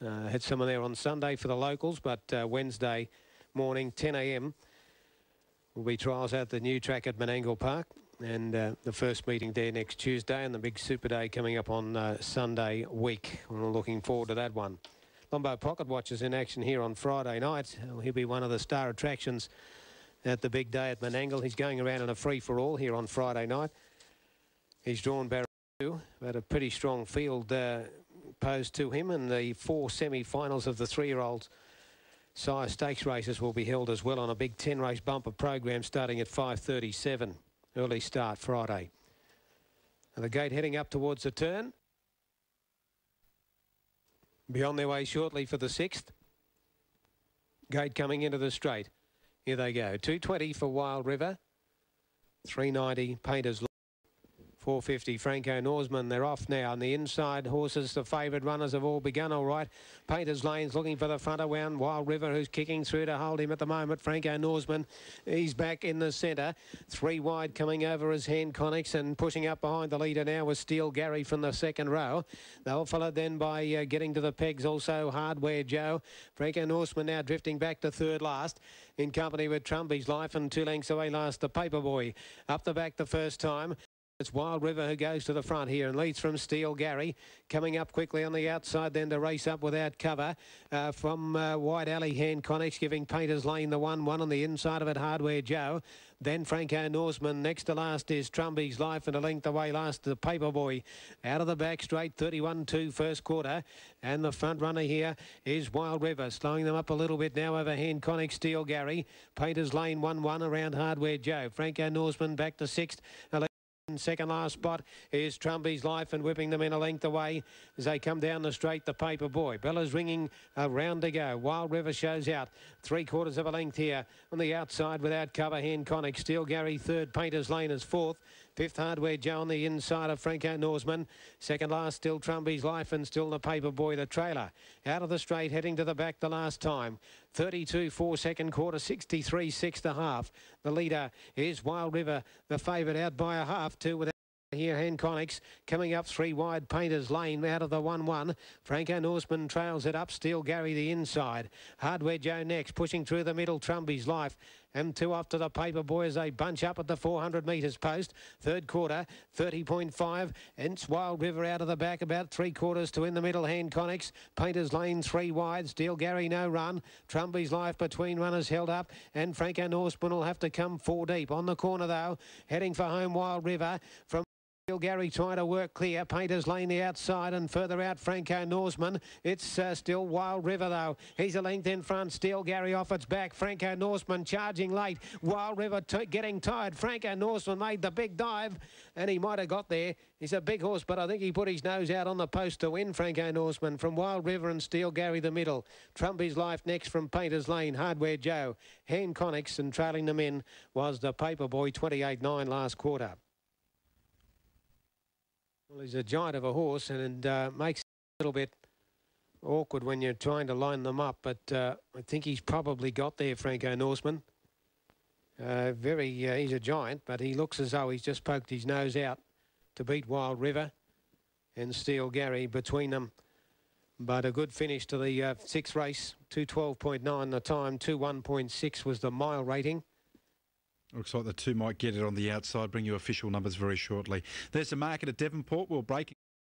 Had someone there on Sunday for the locals, but Wednesday morning, 10 a.m, will be trials at the new track at Menangle Park. And the first meeting there next Tuesday, and the big Super Day coming up on Sunday week. We're looking forward to that one. Lombo Pocket Watch is in action here on Friday night. He'll be one of the star attractions at the big day at Menangle. He's going around in a free-for-all here on Friday night. He's drawn Barrow, but a pretty strong field posed to him, and the 4 semi-finals of the 3-year-olds sire stakes races will be held as well on a big 10-race bumper program starting at 5:37. Early start Friday. And the gate heading up towards the turn. Be on their way shortly for the 6th. Gate coming into the straight. Here they go. 220 for Wild River. 390 Painters. 450 Franco Norseman. They're off now on the inside. Horses, the favourite runners, have all begun all right. Painters Lane's looking for the front around. Wild River, who's kicking through to hold him at the moment. Franco Norseman, he's back in the centre. 3 wide coming over as Hand Connix, and pushing up behind the leader now was Steel Gary from the second row. They were followed then by getting to the pegs also Hardware Joe. Franco Norseman now drifting back to third last in company with Trumby's Life, and 2 lengths away last the Paperboy. Up the back the first time. It's Wild River who goes to the front here and leads from Steel Gary. Coming up quickly on the outside then to race up without cover from Wide Alley. Hand Connix giving Painters Lane the 1-1 on the inside of it, Hardware Joe. Then Franco Norseman. Next to last is Trumby's Life, and a length away last the Paperboy. Out of the back straight, 31-2 first quarter. And the front runner here is Wild River, slowing them up a little bit now over Hand Connix, Steel Gary. Painters Lane 1-1 around Hardware Joe. Franco Norseman back to 6th. Second last spot is Trumby's Life, and whipping them in a length away as they come down the straight, the Paperboy. Bella's ringing a round to go. Wild River shows out 3/4 of a length here on the outside without cover. Hand Connix, Steel Gary third, Painters Lane is 4th. 5th Hardware Joe on the inside of Franco Norseman. Second last still Trumby's Life, and still the Paperboy, the trailer. Out of the straight, heading to the back the last time. 32-4 second quarter, 63-6 the half. The leader is Wild River, the favourite, out by a half. 2 with here, Hand Connix coming up 3 wide. Painters Lane out of the 1-1. Franco Norseman trails it up. Steel Gary the inside. Hardware Joe next, pushing through the middle. Trumby's Life. And 2 off to the Paperboy as they bunch up at the 400 metres post. Third quarter, 30.5. Hence Wild River out of the back, about 3/4 to in the middle. Hand Connix. Painters Lane 3 wide. Steel Gary no run. Trumby's Life between runners held up. And Franco Norseman will have to come 4 deep. On the corner though, heading for home Wild River from Steel Gary trying to work clear. Painters Lane the outside, and further out Franco Norseman. It's still Wild River though. He's a length in front. Steel Gary off its back. Franco Norseman charging late. Wild River getting tired. Franco Norseman made the big dive, and he might have got there. He's a big horse, but I think he put his nose out on the post to win. Franco Norseman from Wild River and Steel Gary the middle. Trumby's Life next from Painters Lane. Hardware Joe. Hand Connix, and trailing them in was the Paperboy, 28-9 last quarter. Well, he's a giant of a horse, and makes it a little bit awkward when you're trying to line them up, but I think he's probably got there, Franco Norseman. He's a giant, but he looks as though he's just poked his nose out to beat Wild River and Steel Gary between them. But a good finish to the 6th race, 2:12.9 the time, 2:1.6 was the mile rating. Looks like the 2 might get it on the outside. Bring you official numbers very shortly. There's the market at Devonport. We'll break.